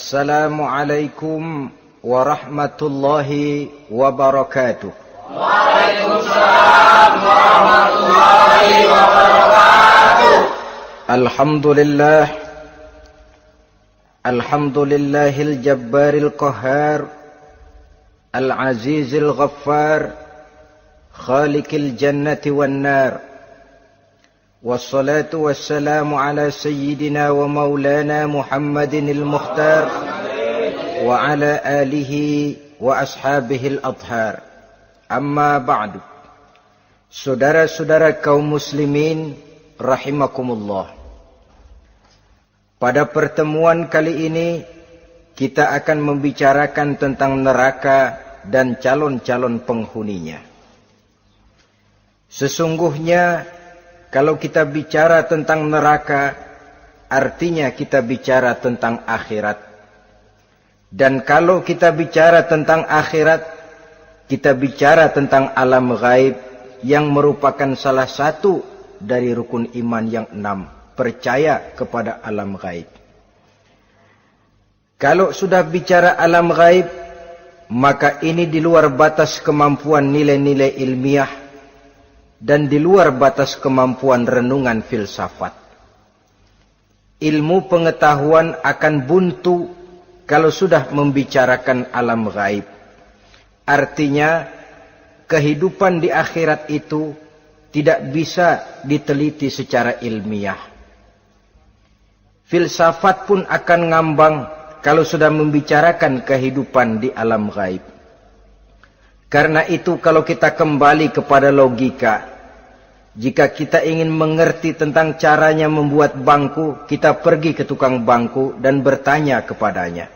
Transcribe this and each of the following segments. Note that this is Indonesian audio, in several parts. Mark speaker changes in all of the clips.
Speaker 1: Assalamualaikum warahmatullahi wabarakatuh.
Speaker 2: Waalaikumsalam warahmatullahi wabarakatuh.
Speaker 1: Alhamdulillahil jabbaril qahhar, al-azizil ghaffar, khaliqil jannati wan nar. Wassalatu wassalamu ala sayyidina wa maulana Muhammadinil Mukhtar wa ala alihi wa ashabihil adhar. Amma ba'du. Saudara-saudara kaum muslimin rahimakumullah. Pada pertemuan kali ini kita akan membicarakan tentang neraka dan calon-calon penghuninya. Sesungguhnya kalau kita bicara tentang neraka, artinya kita bicara tentang akhirat. Dan kalau kita bicara tentang akhirat, kita bicara tentang alam gaib yang merupakan salah satu dari rukun iman yang 6, percaya kepada alam gaib. Kalau sudah bicara alam gaib, maka ini di luar batas kemampuan nilai-nilai ilmiah dan di luar batas kemampuan renungan filsafat. Ilmu pengetahuan akan buntu kalau sudah membicarakan alam gaib. Artinya, kehidupan di akhirat itu tidak bisa diteliti secara ilmiah. Filsafat pun akan ngambang kalau sudah membicarakan kehidupan di alam gaib. Karena itu kalau kita kembali kepada logika, jika kita ingin mengerti tentang caranya membuat bangku, kita pergi ke tukang bangku dan bertanya kepadanya.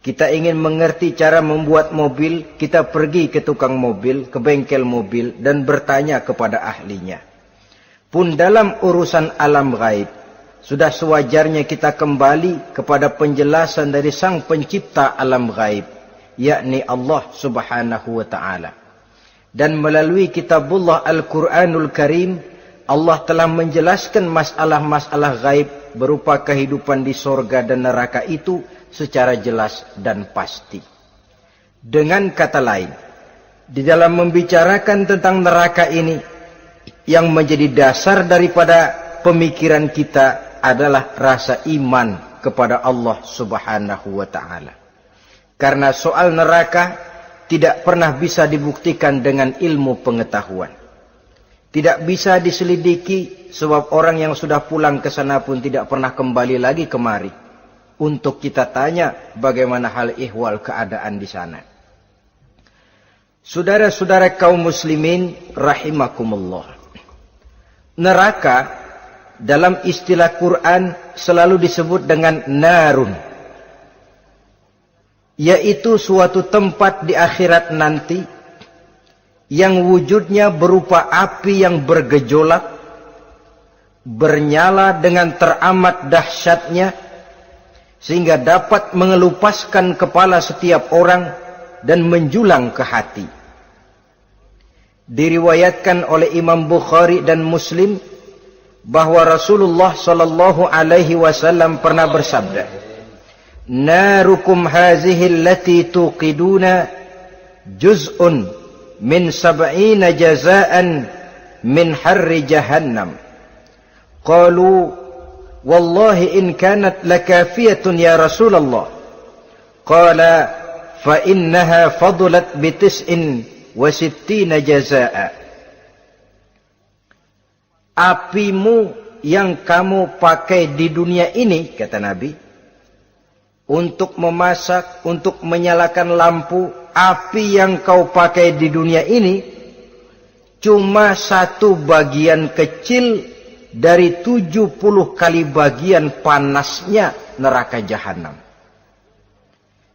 Speaker 1: Kita ingin mengerti cara membuat mobil, kita pergi ke tukang mobil, ke bengkel mobil dan bertanya kepada ahlinya. Pun dalam urusan alam gaib, sudah sewajarnya kita kembali kepada penjelasan dari sang pencipta alam gaib, yakni Allah subhanahu wa ta'ala. Dan melalui kitabullah Al-Quranul Karim, Allah telah menjelaskan masalah-masalah gaib berupa kehidupan di sorga dan neraka itu secara jelas dan pasti. Dengan kata lain, di dalam membicarakan tentang neraka ini, yang menjadi dasar daripada pemikiran kita adalah rasa iman kepada Allah subhanahu wa ta'ala. Karena soal neraka tidak pernah bisa dibuktikan dengan ilmu pengetahuan. Tidak bisa diselidiki sebab orang yang sudah pulang ke sana pun tidak pernah kembali lagi kemari untuk kita tanya bagaimana hal ihwal keadaan di sana. Saudara-saudara kaum muslimin rahimakumullah. Neraka dalam istilah Quran selalu disebut dengan narun, yaitu suatu tempat di akhirat nanti yang wujudnya berupa api yang bergejolak, bernyala dengan teramat dahsyatnya, sehingga dapat mengelupaskan kepala setiap orang dan menjulang ke hati. Diriwayatkan oleh Imam Bukhari dan Muslim bahwa Rasulullah sallallahu alaihi wasallam pernah bersabda, "Narukum hazihi allati tuqiduna juz'un min 70 jazaan min harri jahannam." Qalu, "Wallahi in kanat lakafiyatun ya Rasulullah." Qala, "Fa innaha fadulat bi 69 jazaa." Apimu yang kamu pakai di dunia ini, kata Nabi, untuk memasak, untuk menyalakan lampu, api yang kau pakai di dunia ini cuma satu bagian kecil dari 70 kali bagian panasnya neraka jahanam.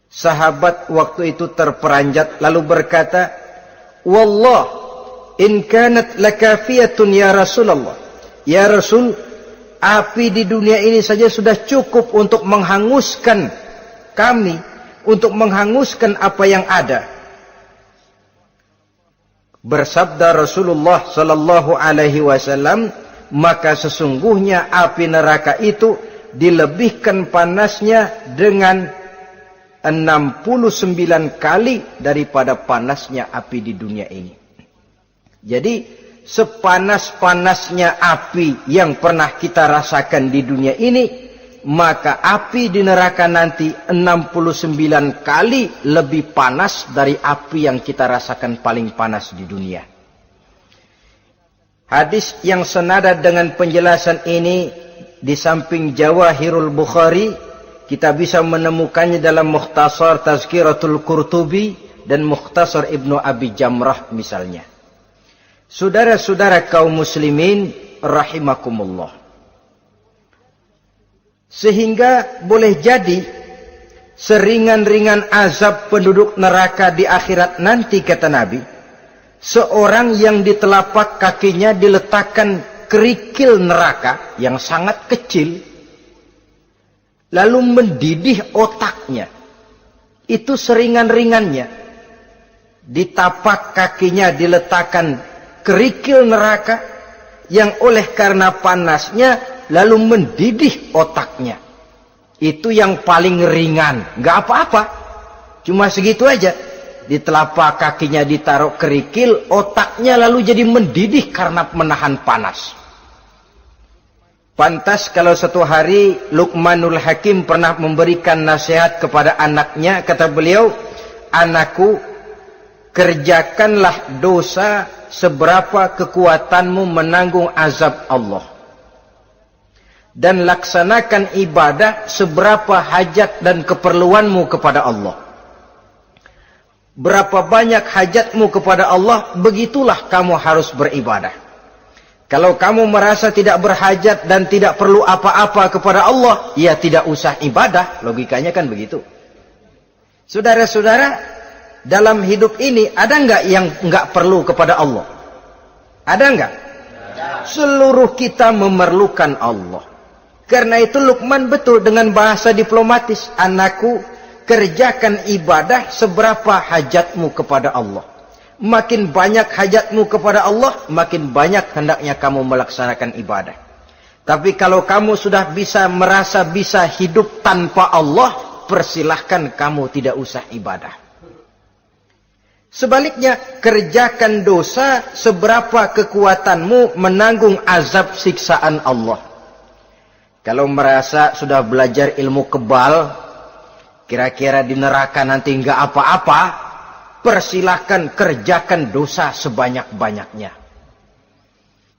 Speaker 1: Sahabat waktu itu terperanjat lalu berkata, "Wallah, in kanat lakafiyatun ya Rasulullah." Ya Rasul, api di dunia ini saja sudah cukup untuk menghanguskan kami, untuk menghanguskan apa yang ada. Bersabda Rasulullah sallallahu alaihi wasallam, maka sesungguhnya api neraka itu dilebihkan panasnya dengan 69 kali daripada panasnya api di dunia ini. Jadi sepanas-panasnya api yang pernah kita rasakan di dunia ini, maka api di neraka nanti 69 kali lebih panas dari api yang kita rasakan paling panas di dunia. Hadis yang senada dengan penjelasan ini di samping Jawahirul Bukhari, kita bisa menemukannya dalam Mukhtasar Tazkiratul Qurtubi dan Mukhtasar Ibnu Abi Jamrah misalnya. Saudara-saudara kaum muslimin rahimakumullah. Sehingga boleh jadi seringan-ringan azab penduduk neraka di akhirat nanti, kata Nabi, seorang yang di telapak kakinya diletakkan kerikil neraka yang sangat kecil, lalu mendidih otaknya. Itu seringan-ringannya. Di tapak kakinya diletakkan kerikil neraka yang oleh karena panasnya lalu mendidih otaknya. Itu yang paling ringan. Nggak apa-apa. Cuma segitu aja. Di telapak kakinya ditaruh kerikil, otaknya lalu jadi mendidih karena menahan panas. Pantas kalau suatu hari Luqmanul Hakim pernah memberikan nasihat kepada anaknya, kata beliau, "Anakku, kerjakanlah dosa seberapa kekuatanmu menanggung azab Allah. Dan laksanakan ibadah seberapa hajat dan keperluanmu kepada Allah. Berapa banyak hajatmu kepada Allah, begitulah kamu harus beribadah. Kalau kamu merasa tidak berhajat dan tidak perlu apa-apa kepada Allah, ya tidak usah ibadah." Logikanya kan begitu. Saudara-saudara, dalam hidup ini ada nggak yang nggak perlu kepada Allah? Ada nggak? Seluruh kita memerlukan Allah. Karena itu Luqman betul dengan bahasa diplomatis, "Anakku, kerjakan ibadah seberapa hajatmu kepada Allah. Makin banyak hajatmu kepada Allah, makin banyak hendaknya kamu melaksanakan ibadah. Tapi kalau kamu sudah merasa bisa hidup tanpa Allah, persilahkan kamu tidak usah ibadah." Sebaliknya, kerjakan dosa seberapa kekuatanmu menanggung azab siksaan Allah. Kalau merasa sudah belajar ilmu kebal, kira-kira di neraka nanti nggak apa-apa, persilahkan kerjakan dosa sebanyak-banyaknya.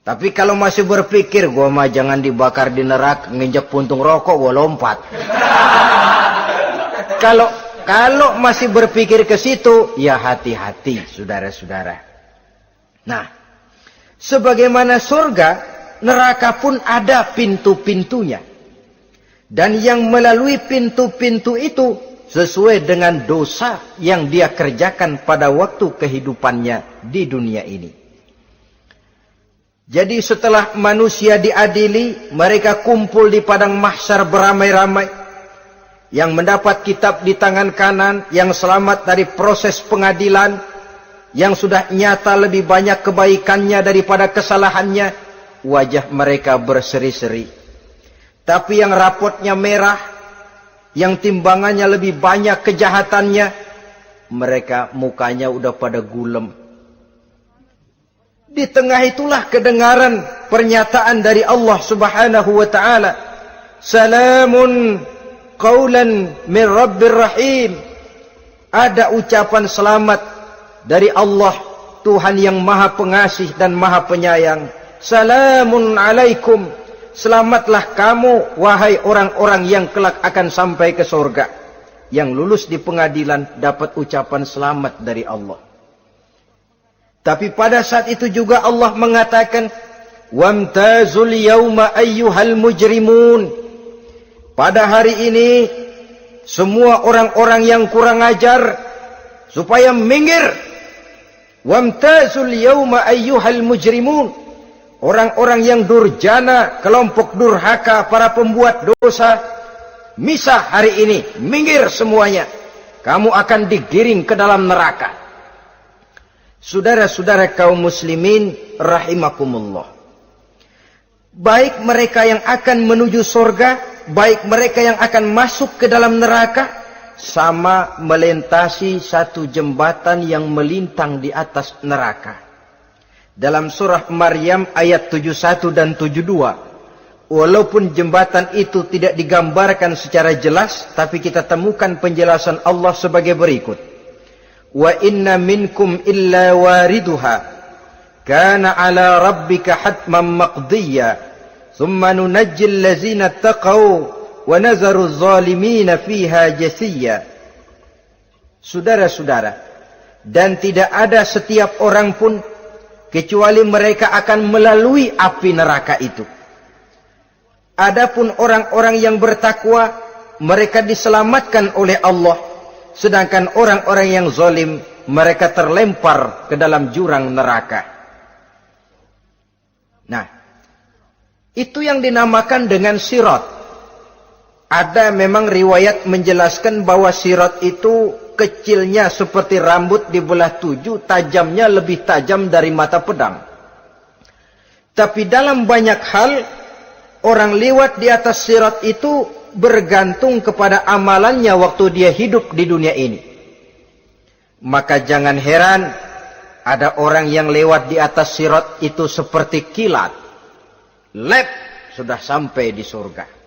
Speaker 1: Tapi kalau masih berpikir, gua mah jangan dibakar di neraka, nginjak puntung rokok, gua lompat. Kalau masih berpikir ke situ, ya hati-hati, saudara-saudara. Nah, sebagaimana surga, neraka pun ada pintu-pintunya. Dan yang melalui pintu-pintu itu sesuai dengan dosa yang dia kerjakan pada waktu kehidupannya di dunia ini. Jadi setelah manusia diadili, mereka kumpul di padang mahsyar beramai-ramai. Yang mendapat kitab di tangan kanan, yang selamat dari proses pengadilan, yang sudah nyata lebih banyak kebaikannya daripada kesalahannya, wajah mereka berseri-seri. Tapi yang rapotnya merah, yang timbangannya lebih banyak kejahatannya, mereka mukanya udah pada gulem. Di tengah itulah kedengaran pernyataan dari Allah Subhanahu wa ta'ala, "Salamun qaulan min Rabbir Rahim." Ada ucapan selamat dari Allah, Tuhan yang Maha Pengasih dan Maha Penyayang. "Salamun alaikum." Selamatlah kamu, wahai orang-orang yang kelak akan sampai ke surga. Yang lulus di pengadilan dapat ucapan selamat dari Allah. Tapi pada saat itu juga Allah mengatakan, "Wamtazul yawma ayyuhal mujrimun." Pada hari ini, semua orang-orang yang kurang ajar, supaya minggir. Wamtazul yawma ayyuhal mujrimun. Orang-orang yang durjana, kelompok durhaka, para pembuat dosa, misah hari ini, minggir semuanya. Kamu akan digiring ke dalam neraka. Saudara-saudara kaum muslimin rahimakumullah. Baik mereka yang akan menuju surga, baik mereka yang akan masuk ke dalam neraka, sama melintasi satu jembatan yang melintang di atas neraka. Dalam surah Maryam ayat 71 dan 72, walaupun jembatan itu tidak digambarkan secara jelas, tapi kita temukan penjelasan Allah sebagai berikut. Wa inna minkum illa wariduha kana ala rabbika hatman maqdiyya thumma nunajjil ladzina taqaw wa nazaru zalimina fiha jasiyya. Saudara-saudara, dan tidak ada setiap orang pun kecuali mereka akan melalui api neraka itu. Adapun orang-orang yang bertakwa, mereka diselamatkan oleh Allah, sedangkan orang-orang yang zalim, mereka terlempar ke dalam jurang neraka. Nah, itu yang dinamakan dengan sirat. Ada memang riwayat menjelaskan bahwa sirat itu kecilnya seperti rambut dibelah 7, tajamnya lebih tajam dari mata pedang. Tapi dalam banyak hal, orang lewat di atas sirat itu bergantung kepada amalannya waktu dia hidup di dunia ini. Maka jangan heran ada orang yang lewat di atas sirat itu seperti kilat. Lep, sudah sampai di surga.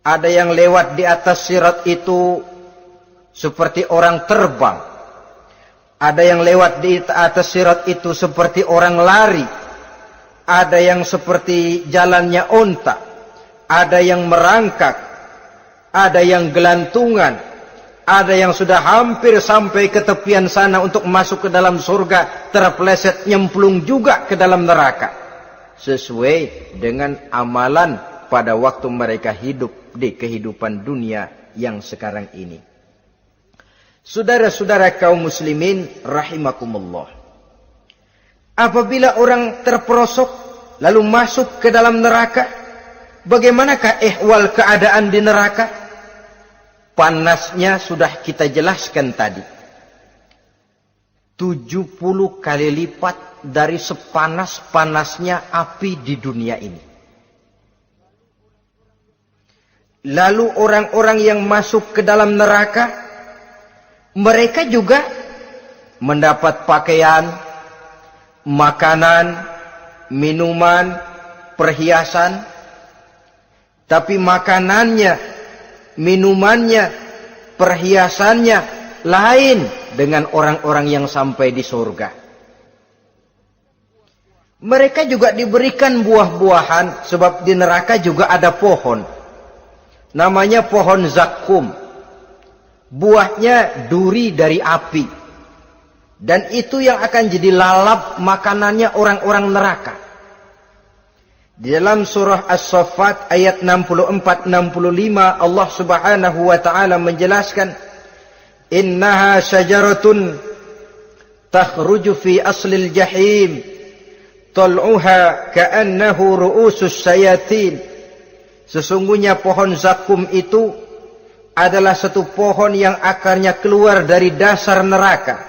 Speaker 1: Ada yang lewat di atas sirat itu seperti orang terbang. Ada yang lewat di atas sirat itu seperti orang lari. Ada yang seperti jalannya onta. Ada yang merangkak. Ada yang gelantungan. Ada yang sudah hampir sampai ke tepian sana untuk masuk ke dalam surga, terpeleset nyemplung juga ke dalam neraka. Sesuai dengan amalan pada waktu mereka hidup di kehidupan dunia yang sekarang ini. Saudara-saudara kaum muslimin rahimakumullah. Apabila orang terperosok lalu masuk ke dalam neraka, bagaimanakah ihwal keadaan di neraka? Panasnya sudah kita jelaskan tadi. 70 kali lipat dari sepanas-panasnya api di dunia ini. Lalu orang-orang yang masuk ke dalam neraka, mereka juga mendapat pakaian, makanan, minuman, perhiasan. Tapi makanannya, minumannya, perhiasannya lain dengan orang-orang yang sampai di surga. Mereka juga diberikan buah-buahan, sebab di neraka juga ada pohon. Namanya pohon zakum. Buahnya duri dari api. Dan itu yang akan jadi lalap makanannya orang-orang neraka. Di dalam surah As-Saffat ayat 64-65 Allah subhanahu wa ta'ala menjelaskan, Innaha syajaratun takhruju fi aslil jahim tal'uha ka'annahu ru'usus sayatin. Sesungguhnya pohon zakum itu adalah satu pohon yang akarnya keluar dari dasar neraka,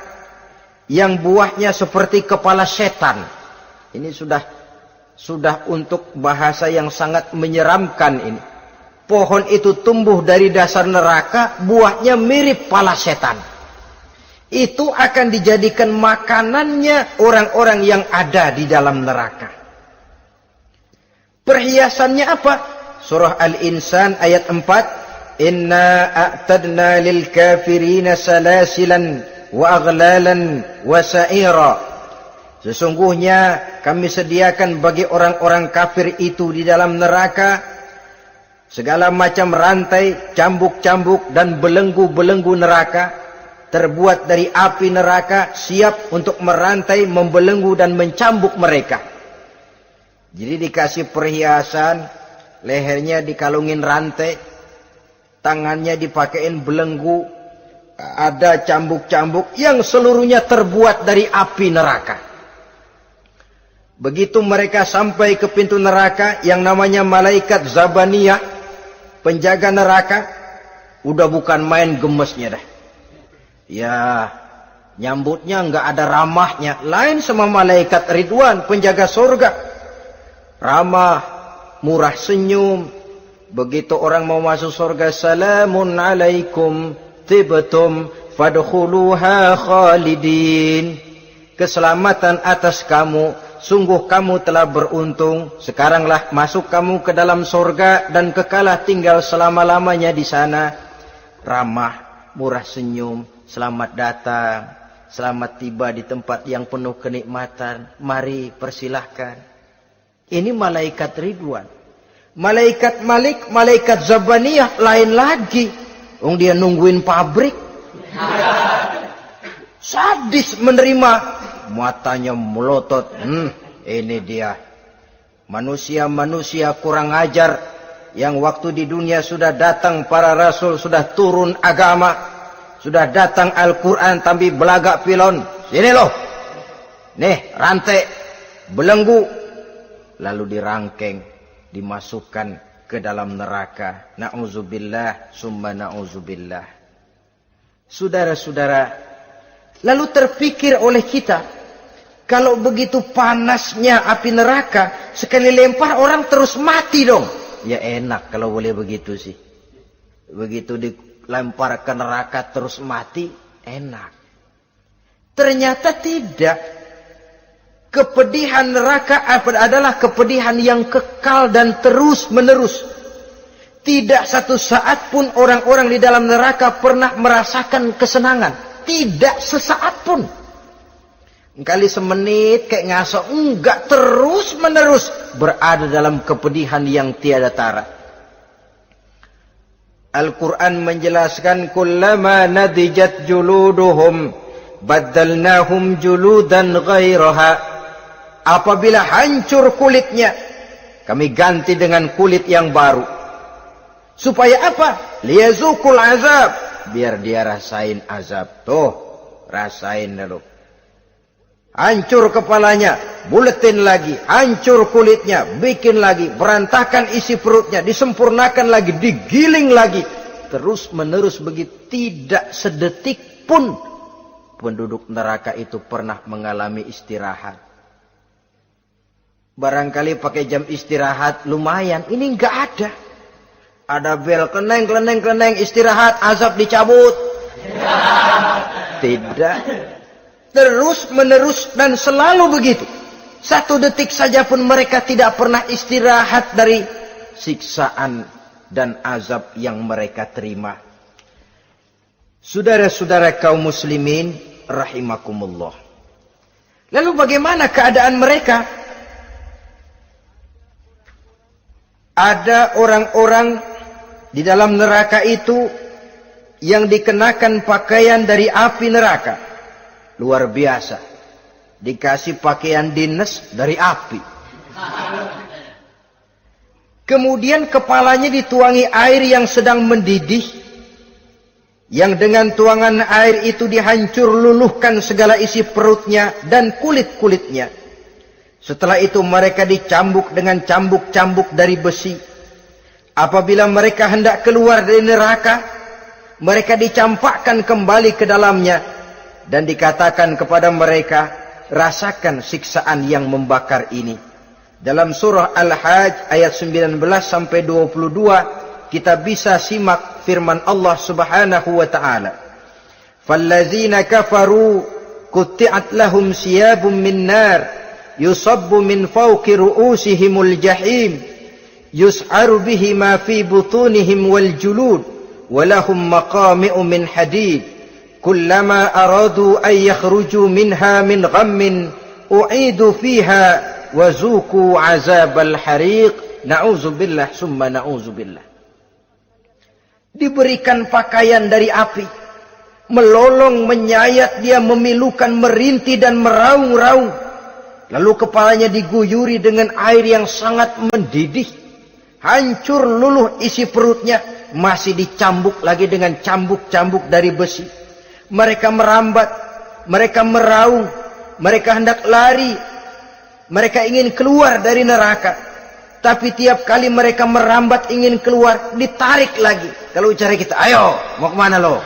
Speaker 1: yang buahnya seperti kepala setan. Ini sudah untuk bahasa yang sangat menyeramkan ini. Pohon itu tumbuh dari dasar neraka, buahnya mirip kepala setan. Itu akan dijadikan makanannya orang-orang yang ada di dalam neraka. Perhiasannya apa? Surah Al-Insan ayat 4, Inna a'tadna lil kafirina salasilan wa aghlalan wa sa'ira. Sesungguhnya kami sediakan bagi orang-orang kafir itu di dalam neraka segala macam rantai, cambuk-cambuk dan belenggu-belenggu neraka, terbuat dari api neraka, siap untuk merantai, membelenggu dan mencambuk mereka. Jadi dikasih perhiasan, lehernya dikalungin rantai, tangannya dipakein belenggu, ada cambuk-cambuk yang seluruhnya terbuat dari api neraka. Begitu mereka sampai ke pintu neraka yang namanya malaikat Zabaniyah, penjaga neraka, udah bukan main gemesnya dah. Ya, nyambutnya enggak ada ramahnya, lain sama malaikat Ridwan, penjaga surga. Ramah, murah senyum, Begitu orang mau masuk surga, salamun alaikum tibtum fadkhuluha khalidin. Keselamatan atas kamu, sungguh kamu telah beruntung. Sekaranglah masuk kamu ke dalam surga dan kekalah tinggal selama-lamanya di sana. Ramah, murah senyum, selamat datang, selamat tiba di tempat yang penuh kenikmatan. Mari persilahkan. Ini malaikat Ridwan. Malaikat Malik, malaikat Zabaniyah lain lagi. Dia nungguin pabrik. Sadis menerima, matanya melotot. Ini dia. Manusia-manusia kurang ajar yang waktu di dunia sudah datang para rasul, sudah turun agama, sudah datang Al-Quran, tapi belagak pilon. Sini loh. Nih, rantai, belenggu. Lalu dirangkeng, dimasukkan ke dalam neraka. Na'udzubillah, summa na'udzubillah. Saudara-saudara, lalu terpikir oleh kita, kalau begitu panasnya api neraka, sekali lempar orang terus mati dong. Ya enak kalau boleh begitu sih. Begitu dilempar ke neraka terus mati, enak. Ternyata tidak. Kepedihan neraka adalah kepedihan yang kekal dan terus menerus. Tidak satu saat pun orang-orang di dalam neraka pernah merasakan kesenangan. Tidak sesaat pun. Kali semenit kayak ngasok. Enggak, terus menerus berada dalam kepedihan yang tiada tara. Al-Quran menjelaskan, kullama nadijat juluduhum baddalnahum juludan ghairaha. Apabila hancur kulitnya, kami ganti dengan kulit yang baru. Supaya apa? Liyazukul azab. Biar dia rasain azab. Tuh, rasain dulu. Hancur kepalanya, buletin lagi. Hancur kulitnya, bikin lagi. Berantakan isi perutnya, disempurnakan lagi, digiling lagi. Terus menerus begitu. Tidak sedetik pun penduduk neraka itu pernah mengalami istirahat. Barangkali pakai jam istirahat lumayan. Ini enggak ada. Ada bel, kleneng, istirahat, azab dicabut. Tidak. Terus menerus dan selalu begitu. Satu detik saja pun mereka tidak pernah istirahat dari siksaan dan azab yang mereka terima. Saudara-saudara kaum muslimin rahimakumullah. Lalu bagaimana keadaan mereka? Ada orang-orang di dalam neraka itu yang dikenakan pakaian dari api neraka. Luar biasa. Dikasih pakaian dinas dari api. Kemudian kepalanya dituangi air yang sedang mendidih. Yang dengan tuangan air itu dihancur luluhkan segala isi perutnya dan kulit-kulitnya. Setelah itu mereka dicambuk dengan cambuk-cambuk dari besi. Apabila mereka hendak keluar dari neraka, mereka dicampakkan kembali ke dalamnya. Dan dikatakan kepada mereka, rasakan siksaan yang membakar ini. Dalam surah Al-Hajj ayat 19-22, kita bisa simak firman Allah subhanahu wa ta'ala. Fallazina kafaru kutti'at lahum siyabun min nar. Yusabbu min fawqi ru'usihimul jahim yus'aru bihi ma fi butunihim wal julud walahum maqami'u min hadid kullama aradu an yakhruju minha min ghammin u'idu fiha wa zuku azabal hariq. Na'udzubillah summa na'udzubillah. Diberikan pakaian dari api, melolong, menyayat dia, memilukan, merintih dan meraung-raung. Lalu kepalanya diguyuri dengan air yang sangat mendidih. Hancur luluh isi perutnya. Masih dicambuk lagi dengan cambuk-cambuk dari besi. Mereka merambat. Mereka meraung. Mereka hendak lari. Mereka ingin keluar dari neraka. Tapi tiap kali mereka merambat ingin keluar, ditarik lagi. Kalau ucara kita, ayo, mau kemana lo?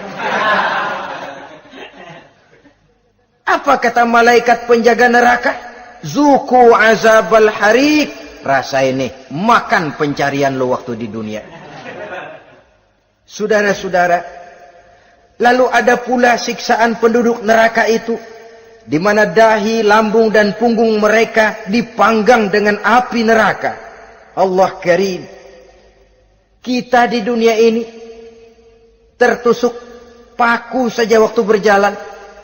Speaker 1: Apa kata malaikat penjaga neraka? Zuku azabal hariq. Rasa ini makan pencarian lo waktu di dunia. Saudara-saudara, lalu ada pula siksaan penduduk neraka itu, di mana dahi, lambung dan punggung mereka dipanggang dengan api neraka. Allah Karim. Kita di dunia ini tertusuk paku saja waktu berjalan,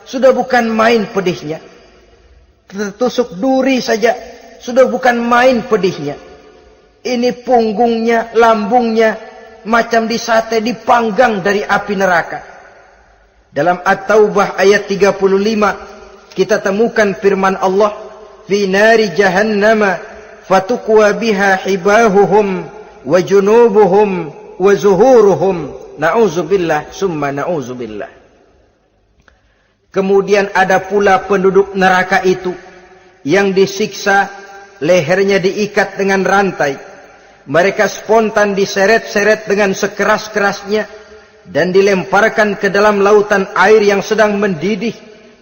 Speaker 1: sudah bukan main pedihnya. Tertusuk duri saja, sudah bukan main pedihnya. Ini punggungnya, lambungnya, macam disate, dipanggang dari api neraka. Dalam At-Taubah ayat 35, kita temukan firman Allah, fi nari jahannama fatukwa biha hibahuhum wa junubuhum wa zuhuruhum. Na'udzubillah summa na'udzubillah. Kemudian ada pula penduduk neraka itu yang disiksa, lehernya diikat dengan rantai. Mereka spontan diseret-seret dengan sekeras-kerasnya dan dilemparkan ke dalam lautan air yang sedang mendidih.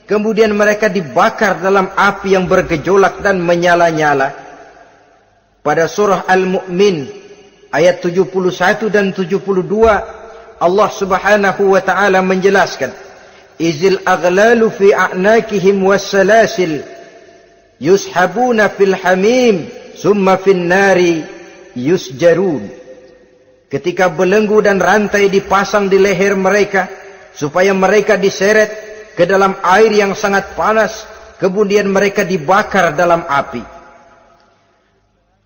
Speaker 1: Kemudian mereka dibakar dalam api yang bergejolak dan menyala-nyala. Pada surah Al-Mu'min ayat 71 dan 72, Allah Subhanahu wa taala menjelaskan, izil aghlalu fi a'nakihim wassalasil yushabuna fil hamim summa fin nari yusjarun. Ketika belenggu dan rantai dipasang di leher mereka supaya mereka diseret ke dalam air yang sangat panas, kemudian mereka dibakar dalam api.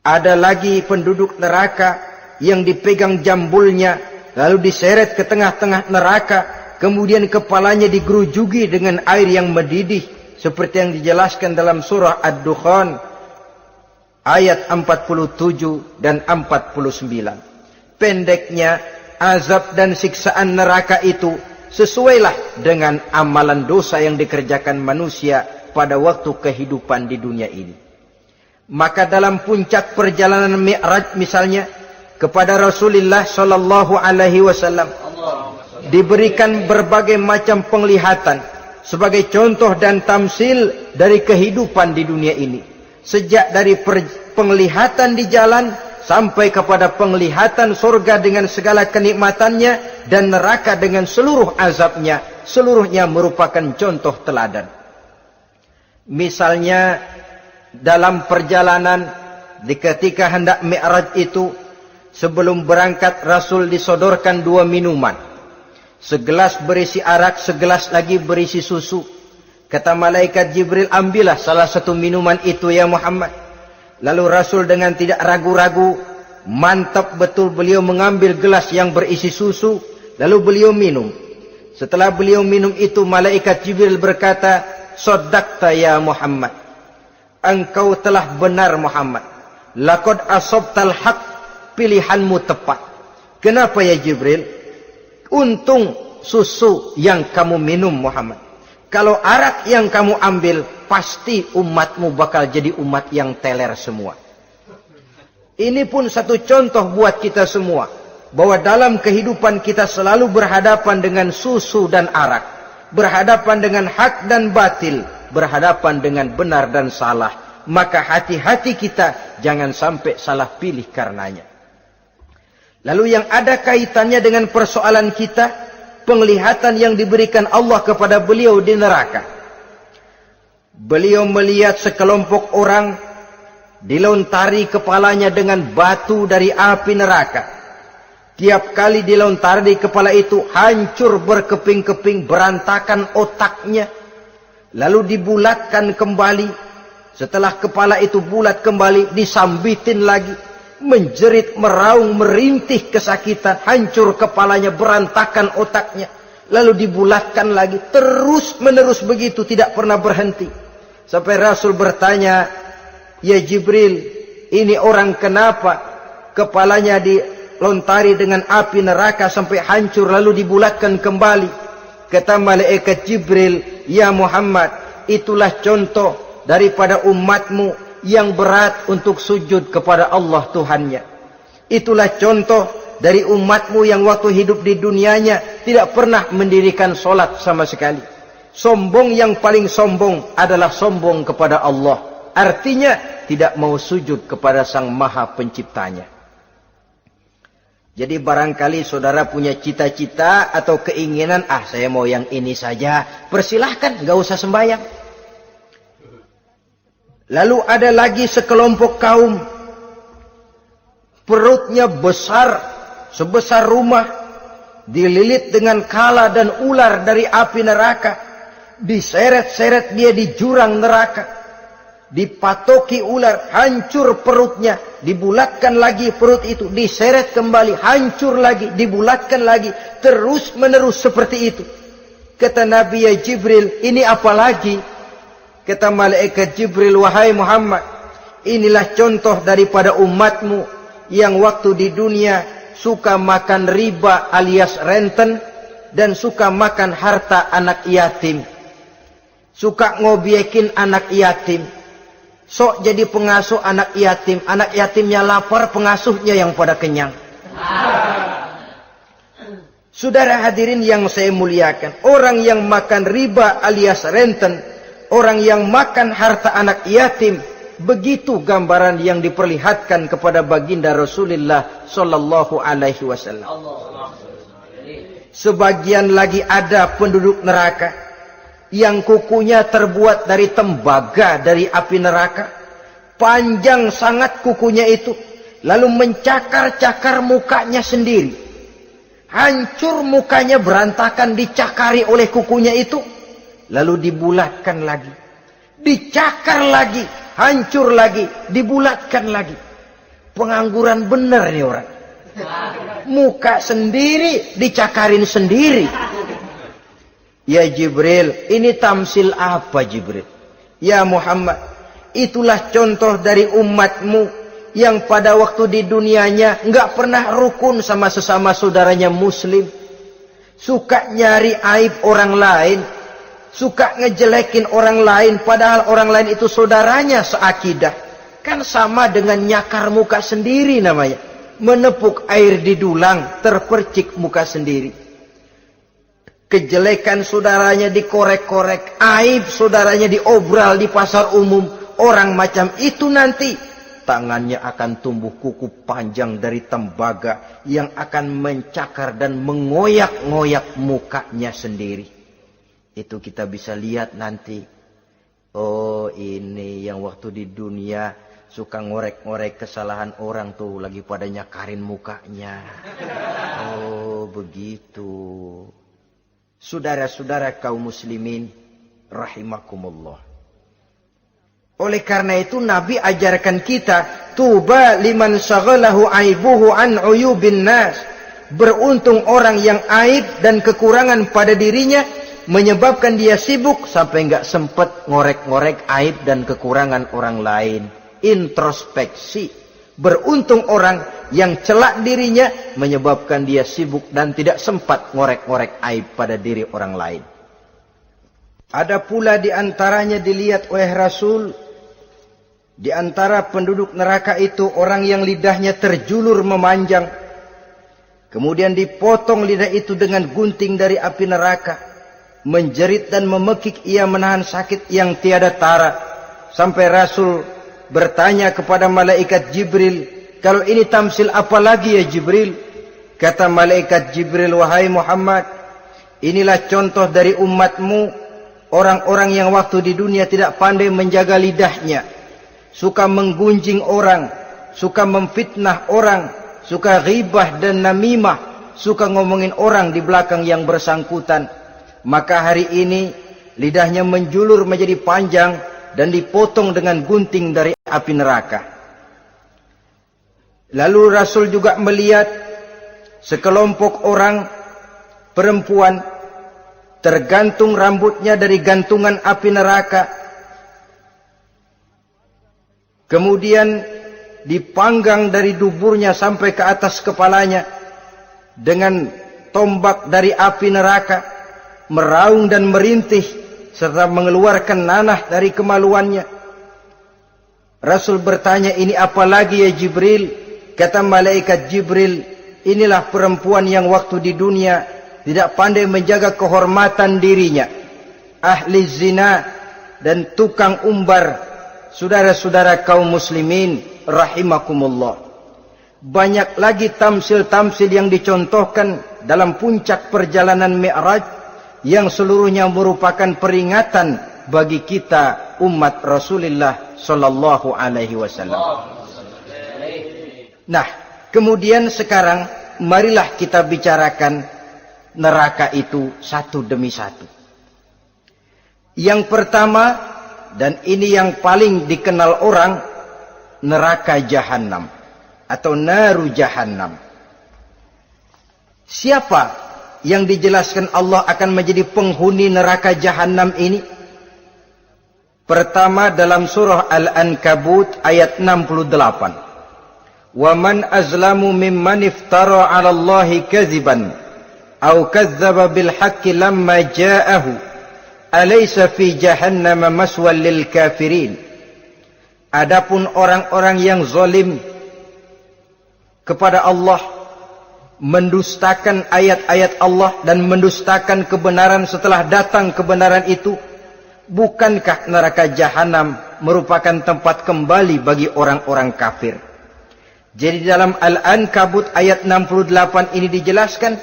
Speaker 1: Ada lagi penduduk neraka yang dipegang jambulnya lalu diseret ke tengah-tengah neraka, kemudian kepalanya digerujuki dengan air yang mendidih seperti yang dijelaskan dalam surah Ad-Dukhan ayat 47 dan 49. Pendeknya, azab dan siksaan neraka itu sesuailah dengan amalan dosa yang dikerjakan manusia pada waktu kehidupan di dunia ini. Maka dalam puncak perjalanan Mi'raj misalnya, kepada Rasulullah sallallahu alaihi wasallam diberikan berbagai macam penglihatan sebagai contoh dan tamsil dari kehidupan di dunia ini. Sejak dari penglihatan di jalan sampai kepada penglihatan surga dengan segala kenikmatannya dan neraka dengan seluruh azabnya, seluruhnya merupakan contoh teladan. Misalnya dalam perjalanan ketika hendak Mi'raj itu, sebelum berangkat Rasul disodorkan 2 minuman. Segelas berisi arak, segelas lagi berisi susu. Kata malaikat Jibril, ambillah salah satu minuman itu ya Muhammad. Lalu Rasul dengan tidak ragu-ragu, mantap betul beliau mengambil gelas yang berisi susu, lalu beliau minum. Setelah beliau minum itu, malaikat Jibril berkata, "Shaddaqta ya Muhammad." Engkau telah benar Muhammad. Laqad asabtal haqq, pilihanmu tepat. Kenapa ya Jibril? Untung susu yang kamu minum Muhammad. Kalau arak yang kamu ambil, pasti umatmu bakal jadi umat yang teler semua. Ini pun satu contoh buat kita semua, bahwa dalam kehidupan kita selalu berhadapan dengan susu dan arak, berhadapan dengan hak dan batil, berhadapan dengan benar dan salah. Maka hati-hati kita jangan sampai salah pilih karenanya. Lalu yang ada kaitannya dengan persoalan kita, penglihatan yang diberikan Allah kepada beliau di neraka. Beliau melihat sekelompok orang dilontari kepalanya dengan batu dari api neraka. Tiap kali dilontari kepala itu hancur berkeping-keping, berantakan otaknya. Lalu dibulatkan kembali. Setelah kepala itu bulat kembali, disambitin lagi. Menjerit, meraung, merintih kesakitan, hancur kepalanya, berantakan otaknya. Lalu dibulatkan lagi, terus menerus begitu, tidak pernah berhenti. Sampai Rasul bertanya, ya Jibril, ini orang kenapa kepalanya dilontari dengan api neraka sampai hancur lalu dibulatkan kembali? Kata malaikat Jibril, ya Muhammad, itulah contoh daripada umatmu yang berat untuk sujud kepada Allah Tuhannya. Itulah contoh dari umatmu yang waktu hidup di dunianya tidak pernah mendirikan solat sama sekali. Sombong yang paling sombong adalah sombong kepada Allah. Artinya tidak mau sujud kepada Sang Maha Penciptanya. Jadi barangkali saudara punya cita-cita atau keinginan, saya mau yang ini saja. Persilahkan, nggak usah sembahyang. Lalu ada lagi sekelompok kaum, perutnya besar, sebesar rumah, dililit dengan kala dan ular dari api neraka, diseret-seret dia di jurang neraka, dipatoki ular, hancur perutnya, dibulatkan lagi perut itu, diseret kembali, hancur lagi, dibulatkan lagi, terus menerus seperti itu. Kata Nabi, ya Jibril, ini apa lagi? Kata malaikat Jibril, wahai Muhammad, inilah contoh daripada umatmu yang waktu di dunia suka makan riba alias renten dan suka makan harta anak yatim, suka ngobyekin anak yatim. Sok jadi pengasuh anak yatimnya lapar, pengasuhnya yang pada kenyang. Saudara hadirin yang saya muliakan, orang yang makan riba alias renten, orang yang makan harta anak yatim, begitu gambaran yang diperlihatkan kepada baginda Rasulullah sallallahu alaihi wasallam. Sebagian lagi ada penduduk neraka yang kukunya terbuat dari tembaga dari api neraka, panjang sangat kukunya itu, lalu mencakar-cakar mukanya sendiri, hancur mukanya berantakan, dicakari oleh kukunya itu, lalu dibulatkan lagi, dicakar lagi, hancur lagi, dibulatkan lagi. Pengangguran bener nih orang, muka sendiri dicakarin sendiri. Ya Jibril, ini tamsil apa Jibril? Ya Muhammad, itulah contoh dari umatmu yang pada waktu di dunianya enggak pernah rukun sama sesama saudaranya muslim. Suka nyari aib orang lain, suka ngejelekin orang lain, padahal orang lain itu saudaranya seakidah. Kan sama dengan nyakar muka sendiri namanya. Menepuk air di dulang, terpercik muka sendiri. Kejelekan saudaranya dikorek-korek, aib saudaranya diobral di pasar umum. Orang macam itu nanti tangannya akan tumbuh kuku panjang dari tembaga yang akan mencakar dan mengoyak-ngoyak mukanya sendiri. Itu kita bisa lihat nanti. Oh, ini yang waktu di dunia suka ngorek-ngorek kesalahan orang tuh lagi pada nyakarin mukanya. Oh, begitu. Saudara-saudara kaum muslimin rahimakumullah. Oleh karena itu Nabi ajarkan kita, tuba liman syaghalahu aibuhu an uyubin nas. Beruntung orang yang aib dan kekurangan pada dirinya menyebabkan dia sibuk sampai enggak sempat ngorek-ngorek aib dan kekurangan orang lain. Introspeksi. Beruntung orang yang celak dirinya menyebabkan dia sibuk dan tidak sempat ngorek-ngorek aib pada diri orang lain. Ada pula di antaranya dilihat oleh Rasul, di antara penduduk neraka itu orang yang lidahnya terjulur memanjang, kemudian dipotong lidah itu dengan gunting dari api neraka, menjerit dan memekik ia menahan sakit yang tiada tara, sampai Rasul bertanya kepada malaikat Jibril, kalau ini tamsil apa lagi ya Jibril? Kata malaikat Jibril, wahai Muhammad, inilah contoh dari umatmu, orang-orang yang waktu di dunia tidak pandai menjaga lidahnya, suka menggunjing orang, suka memfitnah orang, suka ghibah dan namimah, suka ngomongin orang di belakang yang bersangkutan. Maka hari ini lidahnya menjulur menjadi panjang dan dipotong dengan gunting dari api neraka. Lalu Rasul juga melihat sekelompok orang perempuan tergantung rambutnya dari gantungan api neraka, kemudian dipanggang dari duburnya sampai ke atas kepalanya dengan tombak dari api neraka, meraung dan merintih serta mengeluarkan nanah dari kemaluannya. Rasul bertanya, ini apa lagi ya Jibril? Kata malaikat Jibril, inilah perempuan yang waktu di dunia tidak pandai menjaga kehormatan dirinya, ahli zina dan tukang umbar. Saudara-saudara kaum muslimin rahimakumullah, Banyak lagi tamsil-tamsil yang dicontohkan dalam puncak perjalanan Mi'raj yang seluruhnya merupakan peringatan bagi kita umat Rasulullah sallallahu alaihi wasallam. Nah, kemudian sekarang marilah kita bicarakan neraka itu satu demi satu. Yang pertama, dan ini yang paling dikenal orang, neraka Jahannam atau naru Jahannam. Siapa yang dijelaskan Allah akan menjadi penghuni neraka Jahannam ini? Pertama dalam surah Al-Ankabut ayat 68. Wa man azlamu mimman iftara 'ala Allahi kadziban aw kadzdzaba bil haqqi lamma ja'ahu alaysa fi jahannam maswal lil kafirin. Adapun orang-orang yang zalim kepada Allah, mendustakan ayat-ayat Allah dan mendustakan kebenaran setelah datang kebenaran itu, bukankah neraka Jahannam merupakan tempat kembali bagi orang-orang kafir? Jadi dalam Al-Ankabut ayat 68 ini dijelaskan,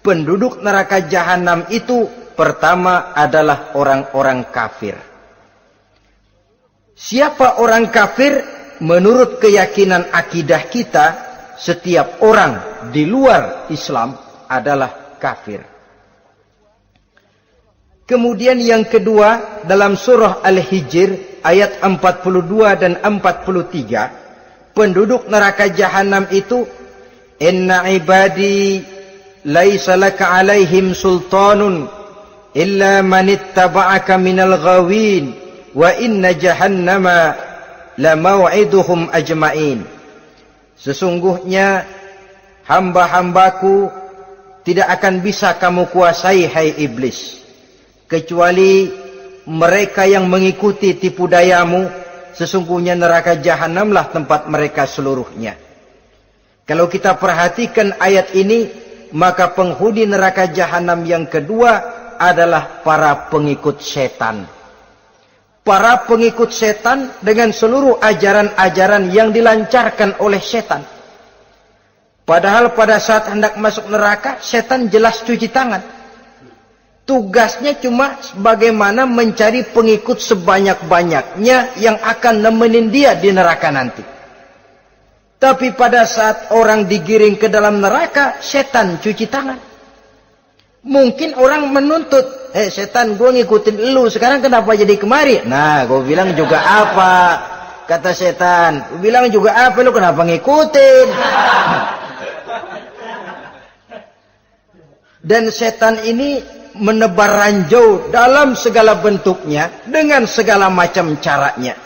Speaker 1: penduduk neraka Jahannam itu pertama adalah orang-orang kafir. Siapa orang kafir? Menurut keyakinan akidah kita, setiap orang di luar Islam adalah kafir. Kemudian yang kedua dalam surah Al-Hijr ayat 42 dan 43, penduduk neraka Jahannam itu, inna ibadi laisa laka alaihim sultanun illa man ittaba'aka minal ghawin wa inna jahannama la maw'iduhum ajma'in. Sesungguhnya hamba-hambaku tidak akan bisa kamu kuasai, hai iblis, kecuali mereka yang mengikuti tipu dayamu. Sesungguhnya neraka Jahannamlah tempat mereka seluruhnya. Kalau kita perhatikan ayat ini, maka penghuni neraka Jahannam yang kedua adalah para pengikut setan. Para pengikut setan dengan seluruh ajaran-ajaran yang dilancarkan oleh setan. Padahal pada saat hendak masuk neraka, setan jelas cuci tangan. Tugasnya cuma bagaimana mencari pengikut sebanyak-banyaknya yang akan nemenin dia di neraka nanti. Tapi pada saat orang digiring ke dalam neraka, setan cuci tangan. Mungkin orang menuntut, setan, gue ngikutin lu, sekarang kenapa jadi kemari? Nah, gue bilang juga apa? Kata setan, gue bilang juga apa, lu kenapa ngikutin? Dan setan ini menebar ranjau dalam segala bentuknya, dengan segala macam caranya.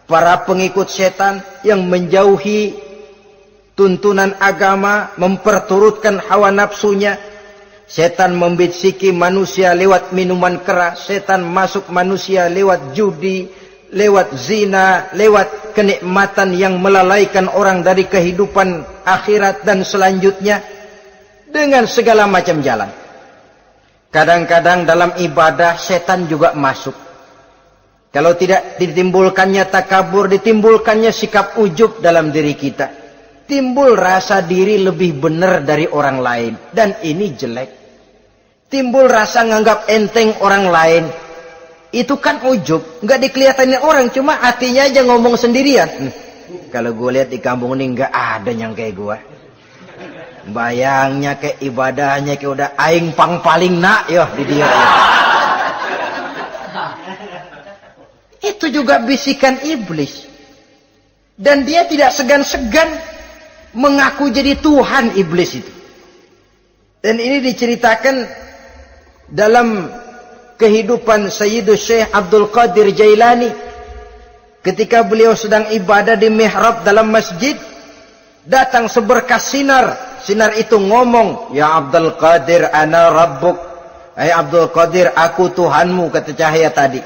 Speaker 1: Para pengikut setan yang menjauhi tuntunan agama, memperturutkan hawa nafsunya. Setan membisiki manusia lewat minuman keras. Setan masuk manusia lewat judi, lewat zina, lewat kenikmatan yang melalaikan orang dari kehidupan akhirat dan selanjutnya. Dengan segala macam jalan. Kadang-kadang dalam ibadah setan juga masuk. Kalau tidak ditimbulkannya takabur, ditimbulkannya sikap ujub dalam diri kita. Timbul rasa diri lebih benar dari orang lain. Dan ini jelek. Timbul rasa nganggap enteng orang lain. Itu kan ujub. Nggak dikelihatannya orang. Cuma hatinya aja ngomong sendirian. Kalau gue lihat di kampung ini nggak ada yang kayak gue. Bayangnya kayak ibadahnya kayak udah aing pang paling nak ya di dia. Ya. Itu juga bisikan iblis. Dan dia tidak segan-segan mengaku jadi Tuhan iblis itu. Dan ini diceritakan dalam kehidupan Sayyidus Syekh Abdul Qadir Jailani. Ketika beliau sedang ibadah di mihrab dalam masjid, datang seberkas sinar. Sinar itu ngomong, ya Abdul Qadir ana rabbuk. Hai Abdul Qadir, aku Tuhanmu, kata cahaya tadi.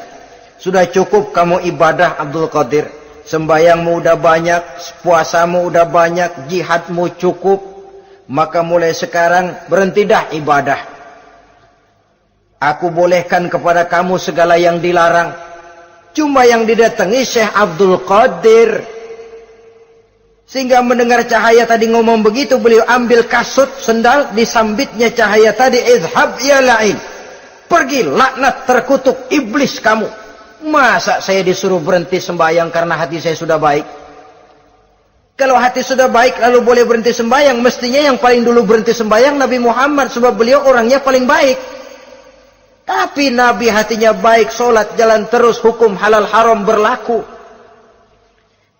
Speaker 1: Sudah cukup kamu ibadah Abdul Qadir. Sembayangmu udah banyak, puasamu udah banyak, jihadmu cukup. Maka mulai sekarang berhenti dah ibadah. Aku bolehkan kepada kamu segala yang dilarang. Cuma yang didatangi Syekh Abdul Qadir. Sehingga mendengar cahaya tadi ngomong begitu, beliau ambil kasut sendal, disambitnya cahaya tadi, izhab ya la'in. Pergi, laknat, terkutuk, iblis kamu. Masa saya disuruh berhenti sembahyang karena hati saya sudah baik? Kalau hati sudah baik lalu boleh berhenti sembahyang, mestinya yang paling dulu berhenti sembahyang Nabi Muhammad, sebab beliau orangnya paling baik. Tapi Nabi hatinya baik, sholat jalan terus, hukum halal haram berlaku.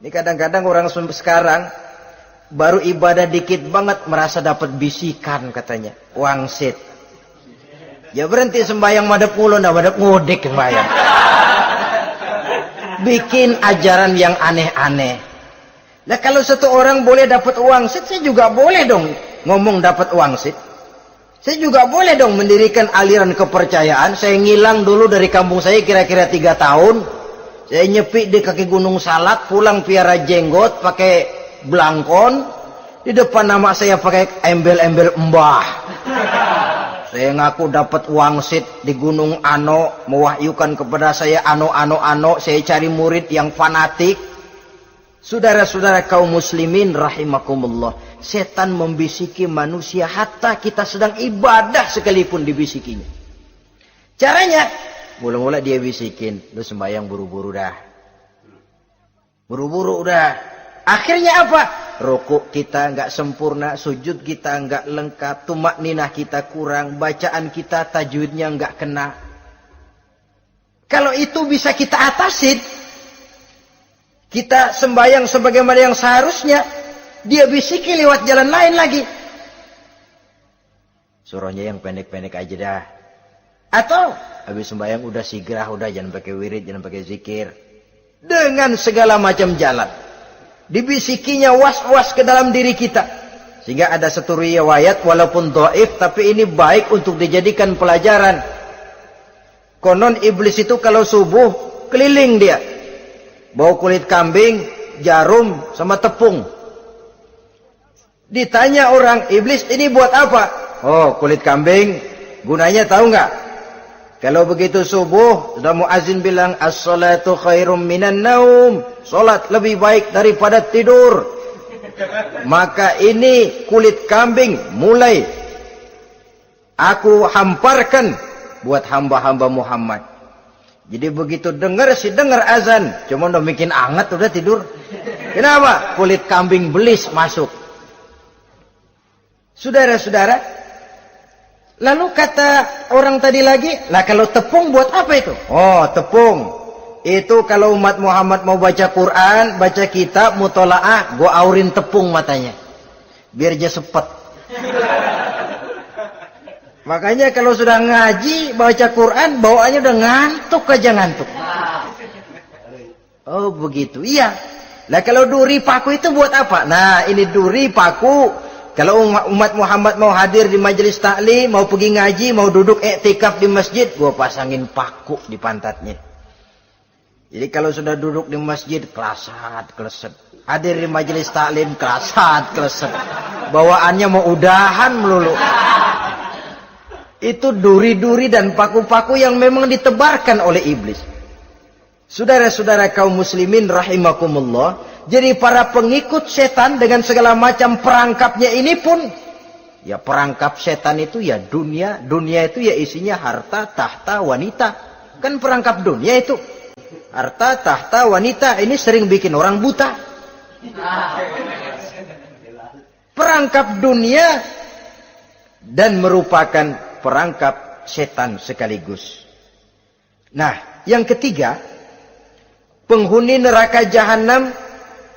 Speaker 1: Ini kadang-kadang orang sekarang baru ibadah dikit banget merasa dapat bisikan katanya, wangsit. Ya berhenti sembahyang madep mulu, nah madep ngudek sembahyang. Bikin ajaran yang aneh-aneh. Nah kalau satu orang boleh dapat wangsit, saya juga boleh dong ngomong dapat wangsit. Saya juga boleh dong mendirikan aliran kepercayaan. Saya ngilang dulu dari kampung saya kira-kira 3 tahun. Saya nyepi di kaki Gunung Salak, pulang piara jenggot, pakai belangkon. Di depan nama saya pakai embel-embel mbah. Saya ngaku dapat wangsit di Gunung Ano, mewahyukan kepada saya ano. Saya cari murid yang fanatik. Saudara-saudara kaum muslimin rahimakumullah, setan membisiki manusia hatta kita sedang ibadah sekalipun dibisikinya. Caranya, mula-mula dia bisikin, lu sembahyang buru-buru dah. Buru-buru udah. Akhirnya apa? Rukuk kita enggak sempurna, sujud kita enggak lengkap, tumakninah kita kurang, bacaan kita tajwidnya enggak kena. Kalau itu bisa kita atasin, kita sembahyang sebagaimana yang seharusnya, dia bisiki lewat jalan lain lagi. Suruhnya yang pendek-pendek aja dah. Atau habis sembahyang udah sigrah, udah jangan pakai wirid, jangan pakai zikir. Dengan segala macam jalan. Dibisikinya was-was ke dalam diri kita. Sehingga ada satu riwayat walaupun dhaif tapi ini baik untuk dijadikan pelajaran. Konon iblis itu kalau subuh keliling dia. Bawa kulit kambing, jarum, sama tepung. Ditanya orang, iblis ini buat apa? Oh, kulit kambing. Gunanya tahu nggak? Kalau begitu subuh, sudah muazin bilang, as-salatu khairum minan naum. Salat lebih baik daripada tidur. Maka ini kulit kambing mulai aku hamparkan buat hamba-hamba Muhammad. Jadi begitu dengar azan, cuma udah bikin anget udah tidur. Kenapa? Kulit kambing belis masuk. Saudara-saudara, lalu kata orang tadi lagi, lah kalau tepung buat apa itu? Oh, tepung. Itu kalau umat Muhammad mau baca Quran, baca kitab, mutolaah, gua aurin tepung matanya. Biar dia sepet. Makanya kalau sudah ngaji, baca Quran, bawaannya udah ngantuk aja ngantuk. Oh begitu, iya. Nah kalau duri paku itu buat apa? Nah ini duri paku. Kalau umat Muhammad mau hadir di majelis taklim, mau pergi ngaji, mau duduk iktikaf di masjid, gua pasangin paku di pantatnya. Jadi kalau sudah duduk di masjid, kelasat, kleset. Hadir di majelis taklim, kelasat, kleset. Bawaannya mau udahan melulu. Itu duri-duri dan paku-paku yang memang ditebarkan oleh iblis. Saudara-saudara kaum muslimin rahimakumullah, jadi para pengikut setan dengan segala macam perangkapnya ini pun, ya perangkap setan itu ya dunia. Dunia itu ya isinya harta, tahta, wanita. Kan perangkap dunia itu. Harta, tahta, wanita, ini sering bikin orang buta. Perangkap dunia dan merupakan perangkap setan sekaligus. Nah, yang ketiga, penghuni neraka jahanam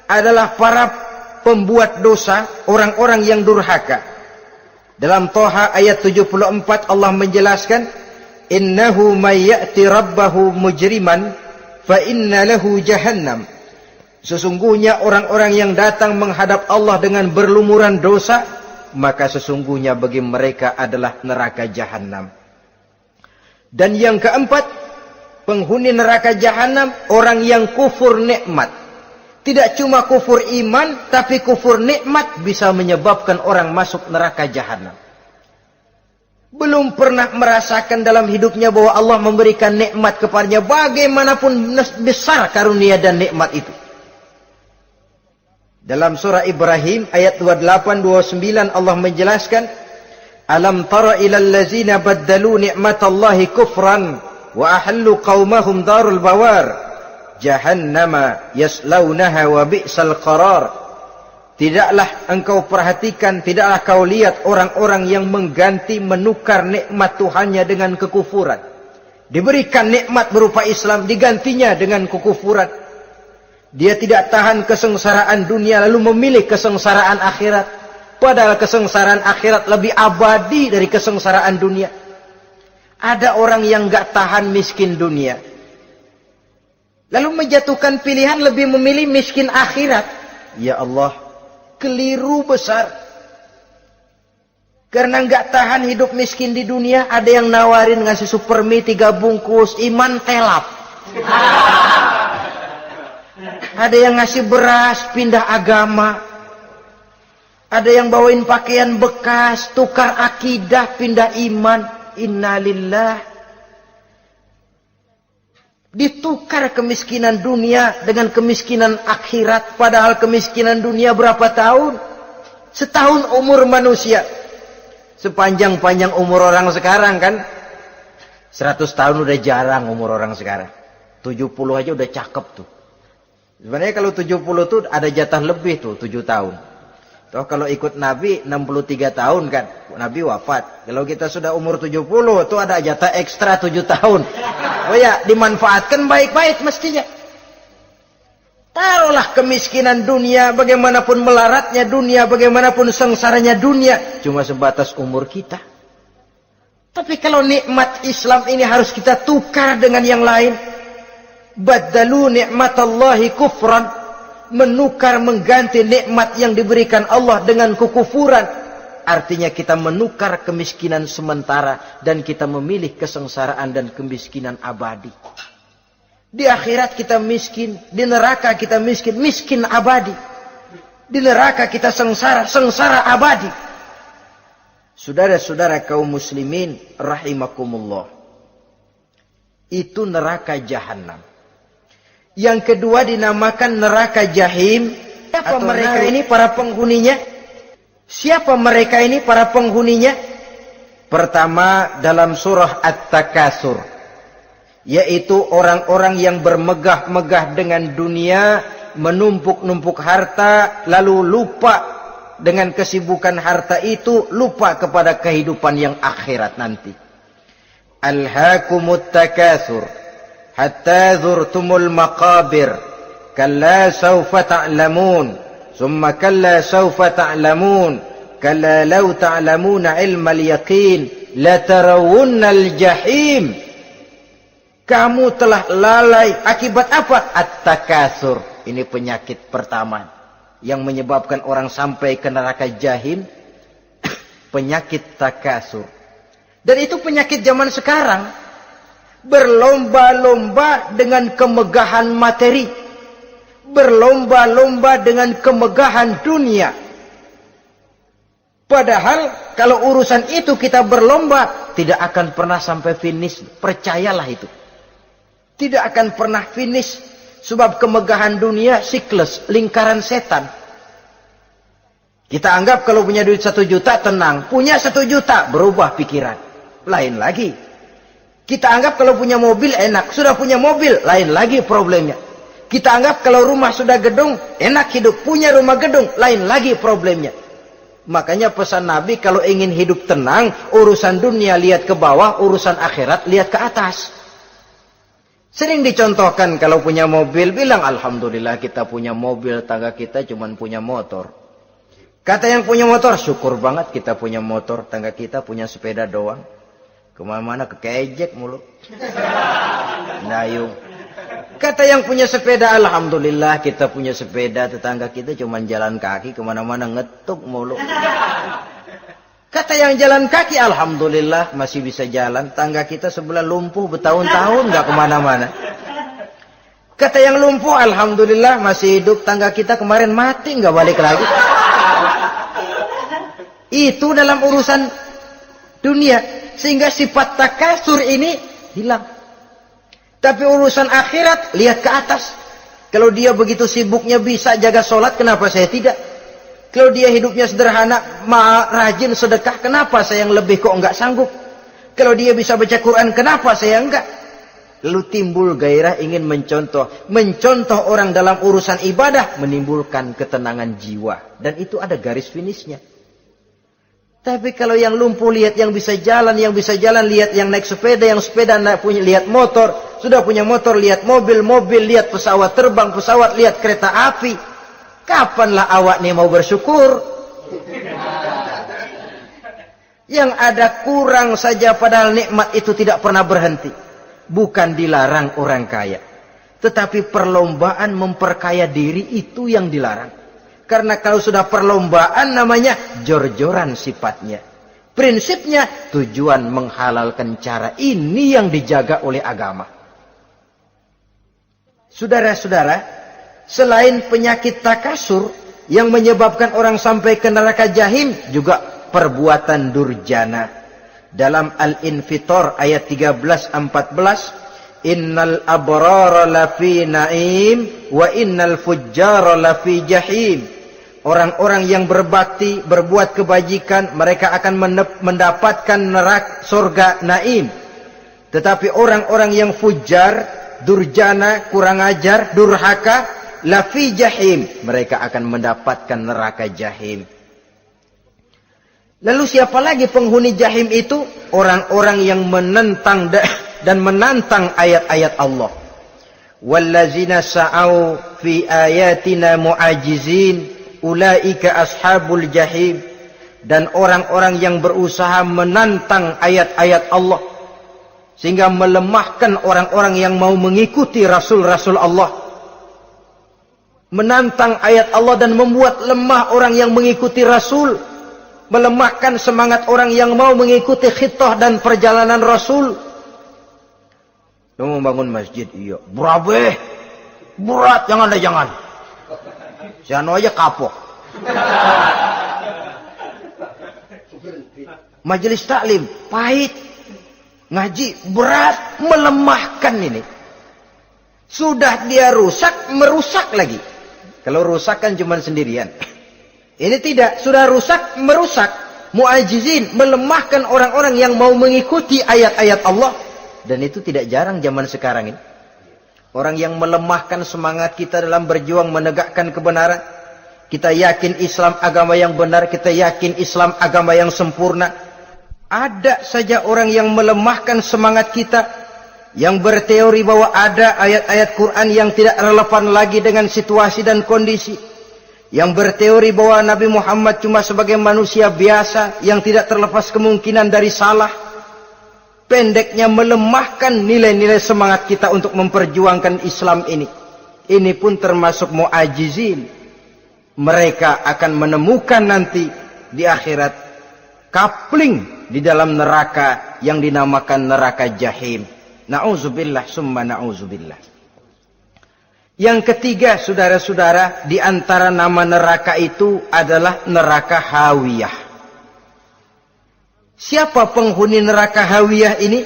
Speaker 1: adalah para pembuat dosa, orang-orang yang durhaka. Dalam Toha ayat 74 Allah menjelaskan, innahu may ya'ti rabbahu mujriman fa inna lahu jahannam. Sesungguhnya orang-orang yang datang menghadap Allah dengan berlumuran dosa, maka sesungguhnya bagi mereka adalah neraka jahanam. Dan yang keempat, penghuni neraka jahanam orang yang kufur nikmat. Tidak cuma kufur iman, tapi kufur nikmat bisa menyebabkan orang masuk neraka jahanam. Belum pernah merasakan dalam hidupnya bahwa Allah memberikan nikmat kepadanya, bagaimanapun besar karunia dan nikmat itu. Dalam surah Ibrahim ayat 28-29 Allah menjelaskan, Alam tara ilal ladzina baddalu ni'matallahi kufran wa ahallu qaumahum darul bawar jahannama yaslaunaha wa bi'sal qarar. Tidaklah engkau perhatikan, tidaklah kau lihat orang-orang yang mengganti, menukar nikmat Tuhannya dengan kekufuran. Diberikan nikmat berupa Islam, digantinya dengan kekufuran. Dia tidak tahan kesengsaraan dunia lalu memilih kesengsaraan akhirat. Padahal kesengsaraan akhirat lebih abadi dari kesengsaraan dunia. Ada orang yang gak tahan miskin dunia, lalu menjatuhkan pilihan lebih memilih miskin akhirat. Ya Allah, keliru besar. Karena gak tahan hidup miskin di dunia, ada yang nawarin ngasih supermi 3 bungkus, iman telap. Ada yang ngasih beras, pindah agama. Ada yang bawain pakaian bekas, tukar akidah, pindah iman. Innalillah. Ditukar kemiskinan dunia dengan kemiskinan akhirat. Padahal kemiskinan dunia berapa tahun? Setahun umur manusia. Sepanjang-panjang umur orang sekarang kan. 100 tahun udah jarang umur orang sekarang. 70 aja udah cakep tuh. Sebenarnya kalau 70 tuh ada jatah lebih tuh, 7 tahun. Toh kalau ikut Nabi 63 tahun kan, Nabi wafat. Kalau kita sudah umur 70 tuh ada jatah ekstra 7 tahun. Oh ya, dimanfaatkan baik-baik mestinya. Taruhlah kemiskinan dunia, bagaimanapun melaratnya dunia, bagaimanapun sengsaranya dunia, cuma sebatas umur kita. Tapi kalau nikmat Islam ini harus kita tukar dengan yang lain. Baddalu ni'matallahi kufran, menukar, mengganti nikmat yang diberikan Allah dengan kekufuran. Artinya kita menukar kemiskinan sementara dan kita memilih kesengsaraan dan kemiskinan abadi. Di akhirat kita miskin, di neraka kita miskin, miskin abadi. Di neraka kita sengsara, sengsara abadi. Saudara-saudara kaum muslimin rahimakumullah. Itu neraka jahanam. Yang kedua dinamakan neraka jahim. Siapa mereka ini para penghuninya? Siapa mereka ini para penghuninya? Pertama dalam surah At-Takatsur, yaitu orang-orang yang bermegah-megah dengan dunia, menumpuk-numpuk harta, lalu lupa dengan kesibukan harta itu, lupa kepada kehidupan yang akhirat nanti. Alhaakumut takatsur hatta zurtumul maqabir kalla sawfa ta'lamun thumma kalla sawfa ta'lamun kalla law ta'lamuna ilmal yaqin la tarawunnal jahim. Kamu telah lalai akibat apa? At-takatsur. Ini penyakit pertama yang menyebabkan orang sampai ke neraka jahim. Penyakit takatsur. Dan itu penyakit zaman sekarang. Berlomba-lomba dengan kemegahan materi, berlomba-lomba dengan kemegahan dunia. Padahal kalau urusan itu kita berlomba, tidak akan pernah sampai finish. Percayalah itu, tidak akan pernah finish. Sebab kemegahan dunia siklus, lingkaran setan. Kita anggap kalau punya duit 1 juta tenang, punya 1 juta berubah pikiran, lain lagi. Kita anggap kalau punya mobil enak, sudah punya mobil, lain lagi problemnya. Kita anggap kalau rumah sudah gedung, enak hidup, punya rumah gedung, lain lagi problemnya. Makanya pesan Nabi kalau ingin hidup tenang, urusan dunia lihat ke bawah, urusan akhirat lihat ke atas. Sering dicontohkan kalau punya mobil, bilang alhamdulillah kita punya mobil, tangga kita cuma punya motor. Kata yang punya motor, syukur banget kita punya motor, tangga kita punya sepeda doang. Kemana-mana kekejek mulu. Dayung. Kata yang punya sepeda, alhamdulillah kita punya sepeda, tetangga kita cuma jalan kaki, kemana-mana ngetuk mulu. Kata yang jalan kaki, alhamdulillah masih bisa jalan, tangga kita sebelah lumpuh bertahun-tahun gak kemana-mana. Kata yang lumpuh, alhamdulillah masih hidup, tangga kita kemarin mati gak balik lagi. Itu dalam urusan dunia. Sehingga sifat takatsur ini hilang. Tapi urusan akhirat, lihat ke atas. Kalau dia begitu sibuknya bisa jaga sholat, kenapa saya tidak? Kalau dia hidupnya sederhana, rajin sedekah, kenapa saya yang lebih kok enggak sanggup? Kalau dia bisa baca Quran, kenapa saya enggak? Lalu timbul gairah ingin mencontoh. Mencontoh orang dalam urusan ibadah menimbulkan ketenangan jiwa. Dan itu ada garis finishnya. Tapi kalau yang lumpuh lihat yang bisa jalan lihat yang naik sepeda, yang sepeda punya lihat motor, sudah punya motor lihat mobil, lihat pesawat terbang, pesawat lihat kereta api. Kapanlah awak nih mau bersyukur? Yang ada kurang saja padahal nikmat itu tidak pernah berhenti. Bukan dilarang orang kaya, tetapi perlombaan memperkaya diri itu yang dilarang. Karena kalau sudah perlombaan namanya jor-joran sifatnya. Prinsipnya tujuan menghalalkan cara ini yang dijaga oleh agama. Saudara-saudara, selain penyakit takasur yang menyebabkan orang sampai ke neraka jahim, juga perbuatan durjana. Dalam Al-Infitor ayat 13-14, innal abrara lafi na'im wa innal fujjara lafi jahim. Orang-orang yang berbakti, berbuat kebajikan, mereka akan mendapatkan neraka surga naim. Tetapi orang-orang yang fujar, durjana, kurang ajar, durhaka, lafi jahim, mereka akan mendapatkan neraka jahim. Lalu siapa lagi penghuni jahim itu? Orang-orang yang menentang dan menantang ayat-ayat Allah. Wallazina sa'au fi ayatina mu'ajizin ulaika ashabul jahim. Dan orang-orang yang berusaha menantang ayat-ayat Allah sehingga melemahkan orang-orang yang mau mengikuti rasul-rasul Allah. Menantang ayat Allah dan membuat lemah orang yang mengikuti rasul, melemahkan semangat orang yang mau mengikuti khitah dan perjalanan rasul. Lu mau bangun masjid, iya. Berabe, berat, jangan. Jangan aja kapok. Majelis taklim, pahit. Ngaji, berat, melemahkan ini. Sudah dia rusak, merusak lagi. Kalau rusak kan cuma sendirian. Ini tidak, sudah rusak, merusak. Mu'ajizin, melemahkan orang-orang yang mau mengikuti ayat-ayat Allah. Dan itu tidak jarang zaman sekarang ini. Orang yang melemahkan semangat kita dalam berjuang menegakkan kebenaran. Kita yakin Islam agama yang benar, kita yakin Islam agama yang sempurna. Ada saja orang yang melemahkan semangat kita, yang berteori bahwa ada ayat-ayat Quran yang tidak relevan lagi dengan situasi dan kondisi. Yang berteori bahwa Nabi Muhammad cuma sebagai manusia biasa yang tidak terlepas kemungkinan dari salah. Pendeknya melemahkan nilai-nilai semangat kita untuk memperjuangkan Islam ini. Ini pun termasuk mu'ajizin. Mereka akan menemukan nanti di akhirat kapling di dalam neraka yang dinamakan neraka jahim. Na'udzubillah summa na'udzubillah. Yang ketiga, saudara-saudara, di antara nama neraka itu adalah neraka hawiyah. Siapa penghuni neraka hawiyah ini?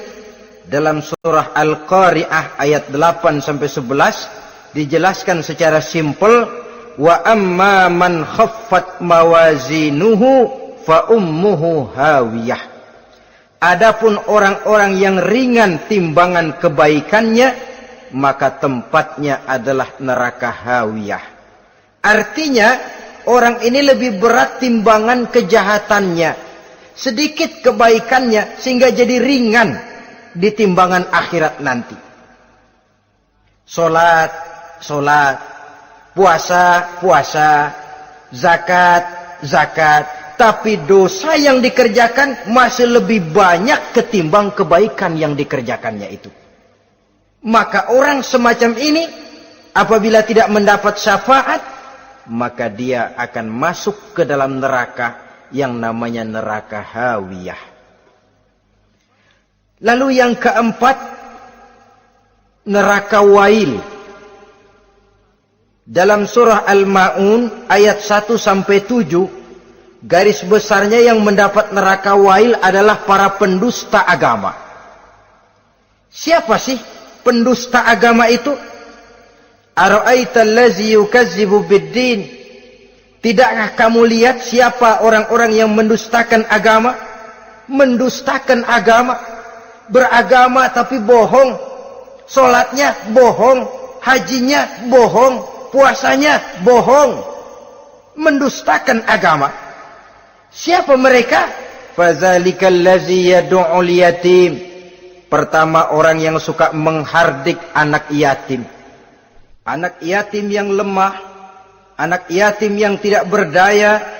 Speaker 1: Dalam surah Al-Qari'ah ayat 8-11 dijelaskan secara simpel, wa amma man khaffat mawazinuhu fa ummuhu hawiyah. Adapun orang-orang yang ringan timbangan kebaikannya, maka tempatnya adalah neraka hawiyah. Artinya orang ini lebih berat timbangan kejahatannya, sedikit kebaikannya sehingga jadi ringan di timbangan akhirat nanti. Salat, puasa, zakat, tapi dosa yang dikerjakan masih lebih banyak ketimbang kebaikan yang dikerjakannya itu. Maka orang semacam ini apabila tidak mendapat syafaat, maka dia akan masuk ke dalam neraka yang namanya neraka hawiyah. Lalu yang keempat, neraka wail. Dalam surah Al-Ma'un ayat 1-7, garis besarnya yang mendapat neraka wail adalah para pendusta agama. Siapa sih pendusta agama itu? Ara'aita allazi yukazzibu biddin? Tidakkah kamu lihat siapa orang-orang yang mendustakan agama? Mendustakan agama, beragama tapi bohong, solatnya bohong, hajinya bohong, puasanya bohong, mendustakan agama. Siapa mereka? Fazalikal ladzi yad'ul yatim. Pertama, orang yang suka menghardik anak yatim. Anak yatim yang lemah, anak yatim yang tidak berdaya,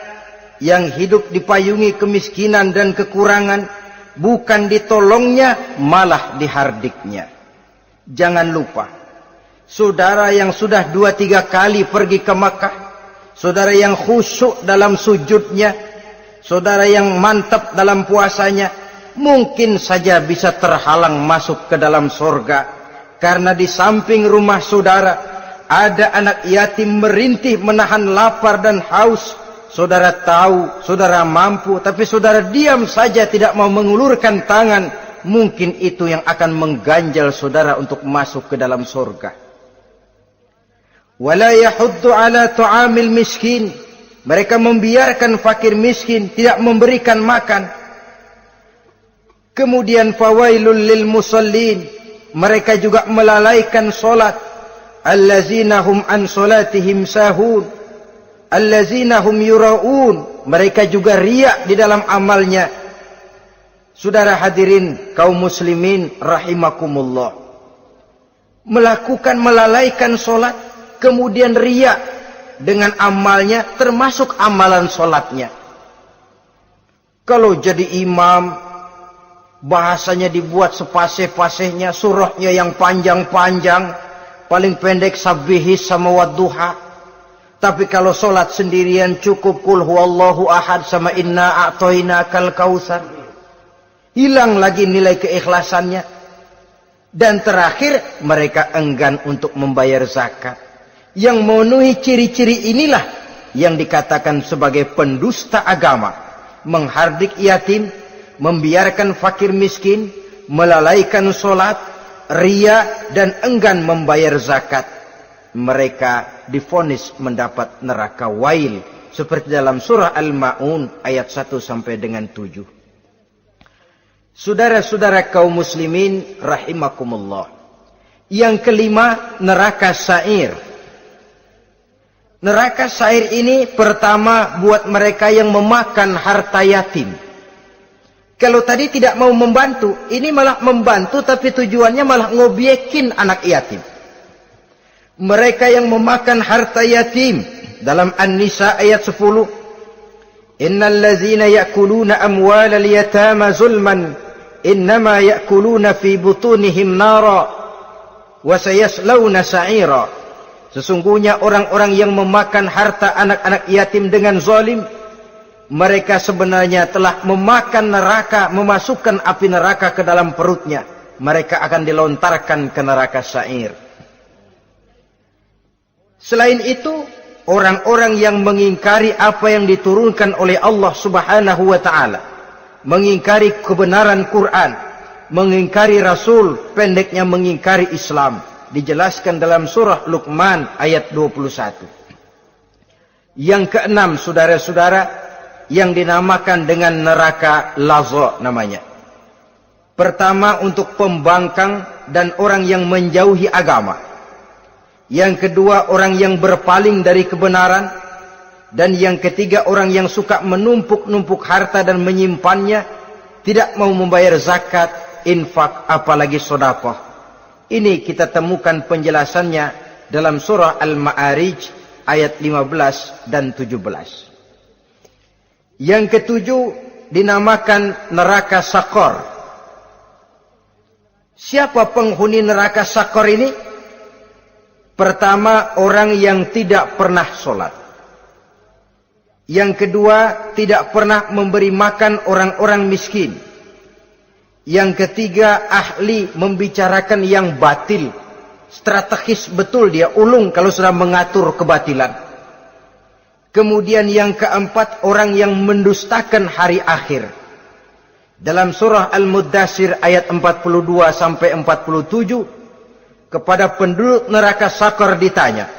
Speaker 1: yang hidup dipayungi kemiskinan dan kekurangan, bukan ditolongnya, malah dihardiknya. Jangan lupa, saudara yang sudah 2-3 kali pergi ke Makkah, saudara yang khusyuk dalam sujudnya, saudara yang mantap dalam puasanya, mungkin saja bisa terhalang masuk ke dalam surga, karena di samping rumah saudara ada anak yatim merintih menahan lapar dan haus. Saudara tahu, saudara mampu, tapi saudara diam saja, tidak mau mengulurkan tangan. Mungkin itu yang akan mengganjal saudara untuk masuk ke dalam surga. Wala yahuddu ala tu'amil miskin. Mereka membiarkan fakir miskin, tidak memberikan makan. Kemudian fawailul lil musallin. Mereka juga melalaikan solat. Allazina hum an solatihim sahun. Allazina hum yura'un. Mereka juga riak di dalam amalnya. Saudara hadirin kaum muslimin rahimakumullah, melalaikan solat, kemudian riak dengan amalnya, termasuk amalan solatnya. Kalau jadi imam, bahasanya dibuat sepasih-pasihnya, surahnya yang panjang-panjang, paling pendek sabbihis sama wadduha. Tapi kalau solat sendirian cukup kul huwallahu ahad sama inna a'toinakal kautsar. Hilang lagi nilai keikhlasannya. Dan terakhir, mereka enggan untuk membayar zakat. Yang memenuhi ciri-ciri inilah yang dikatakan sebagai pendusta agama. Menghardik yatim, membiarkan fakir miskin, melalaikan solat, ria, dan enggan membayar zakat. Mereka divonis mendapat neraka wail, seperti dalam surah Al-Ma'un ayat 1 sampai dengan 7. Saudara-saudara kaum muslimin rahimakumullah. Yang kelima, neraka sa'ir. Neraka sa'ir ini pertama buat mereka yang memakan harta yatim. Kalau tadi tidak mau membantu, ini malah membantu tapi tujuannya malah ngobyekin anak yatim. Mereka yang memakan harta yatim, dalam An-Nisa ayat 10, innal ladzina ya'kuluna amwalal yatama zulman innama ya'kuluna fi butunihim nara wa sayaslawna sa'ira. Sesungguhnya orang-orang yang memakan harta anak-anak yatim dengan zalim, mereka sebenarnya telah memakan neraka, memasukkan api neraka ke dalam perutnya. Mereka akan dilontarkan ke neraka sa'ir. Selain itu, orang-orang yang mengingkari apa yang diturunkan oleh Allah Subhanahu wa ta'ala, mengingkari kebenaran Quran, mengingkari Rasul, pendeknya mengingkari Islam, dijelaskan dalam surah Luqman ayat 21. Yang keenam, saudara-saudara, yang dinamakan dengan neraka laza namanya. Pertama, untuk pembangkang dan orang yang menjauhi agama. Yang kedua, orang yang berpaling dari kebenaran. Dan yang ketiga, orang yang suka menumpuk-numpuk harta dan menyimpannya, tidak mau membayar zakat, infak, apalagi sedekah. Ini kita temukan penjelasannya dalam surah Al-Ma'arij ayat 15 dan 17. Yang ketujuh dinamakan neraka Sakor. Siapa penghuni neraka Sakor ini? Pertama, orang yang tidak pernah sholat. Yang kedua, tidak pernah memberi makan orang-orang miskin. Yang ketiga, ahli membicarakan yang batil. Strategis betul dia, ulung kalau sudah mengatur kebatilan. Kemudian yang keempat, orang yang mendustakan hari akhir. Dalam surah Al-Muddatsir ayat 42 sampai 47, kepada penduduk neraka Saqar ditanya,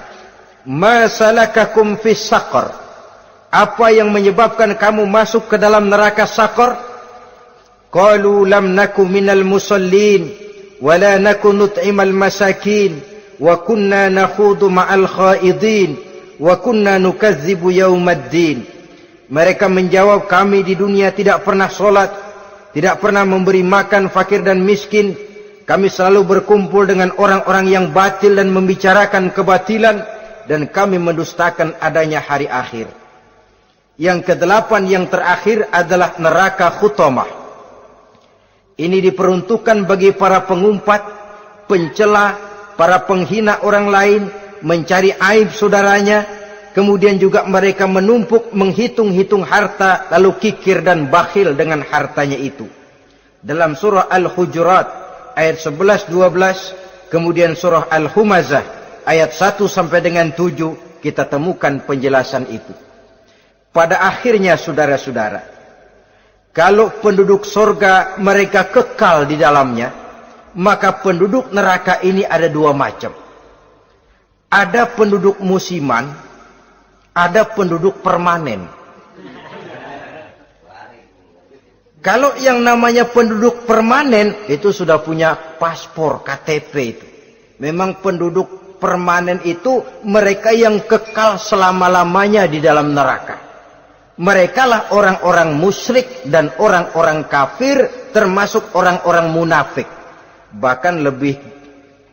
Speaker 1: "Ma salakakum fis Saqar?" Apa yang menyebabkan kamu masuk ke dalam neraka Saqar? Qalu lam naku minal musallin wa la naku nut'imal masakin wa kunna nakhudu ma'al khaidin wa kunna nukazzibu yaumaddin. Mereka menjawab, kami di dunia tidak pernah sholat, tidak pernah memberi makan fakir dan miskin. Kami selalu berkumpul dengan orang-orang yang batil dan membicarakan kebatilan, dan kami mendustakan adanya hari akhir. Yang kedelapan, yang terakhir adalah neraka Khutamah. Ini diperuntukkan bagi para pengumpat, pencela, para penghina orang lain, mencari aib saudaranya, kemudian juga mereka menumpuk, menghitung-hitung harta, lalu kikir dan bakhil dengan hartanya itu. Dalam surah Al-Hujurat ayat 11-12, kemudian surah Al-Humazah ayat 1 sampai dengan 7, kita temukan penjelasan itu. Pada akhirnya saudara-saudara, kalau penduduk surga mereka kekal di dalamnya, maka penduduk neraka ini ada dua macam. Ada penduduk musiman, ada penduduk permanen. Kalau yang namanya penduduk permanen, itu sudah punya paspor, KTP itu. Memang penduduk permanen itu mereka yang kekal selama-lamanya di dalam neraka. Mereka lah orang-orang musyrik dan orang-orang kafir, termasuk orang-orang munafik. Bahkan lebih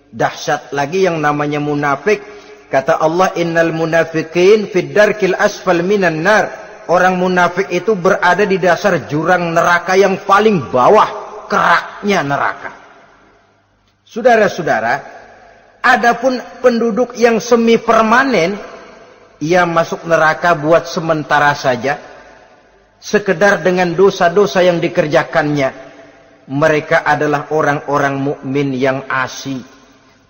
Speaker 1: dahsyat lagi yang namanya munafik. Kata Allah, innal munafiqin fid darkil asfal minan nar. Orang munafik itu berada di dasar jurang neraka yang paling bawah, keraknya neraka. Saudara-saudara, adapun penduduk yang semi permanen, ia masuk neraka buat sementara saja, sekedar dengan dosa-dosa yang dikerjakannya. Mereka adalah orang-orang mukmin yang asli,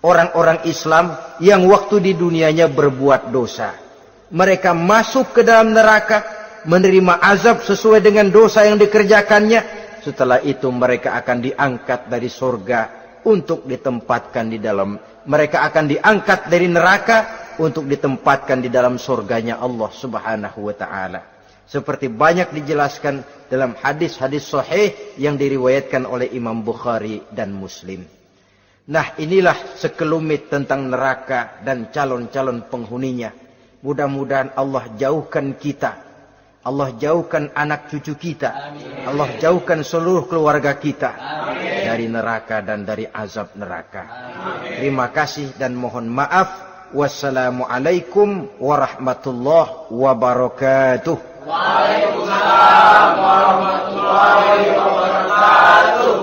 Speaker 1: orang-orang Islam yang waktu di dunianya berbuat dosa. Mereka masuk ke dalam neraka, menerima azab sesuai dengan dosa yang dikerjakannya. Setelah itu mereka akan diangkat dari surga untuk ditempatkan di dalam, mereka akan diangkat dari neraka untuk ditempatkan di dalam surganya Allah Subhanahu wa ta'ala. Seperti banyak dijelaskan dalam hadis-hadis sahih yang diriwayatkan oleh Imam Bukhari dan Muslim. Nah, inilah sekelumit tentang neraka dan calon-calon penghuninya. Mudah-mudahan Allah jauhkan kita, Allah jauhkan anak cucu kita, amin. Allah jauhkan seluruh keluarga kita, amin, dari neraka dan dari azab neraka. Amin. Terima kasih dan mohon maaf. Wassalamualaikum warahmatullahi wabarakatuh.
Speaker 2: Waalaikumsalam warahmatullahi wabarakatuh.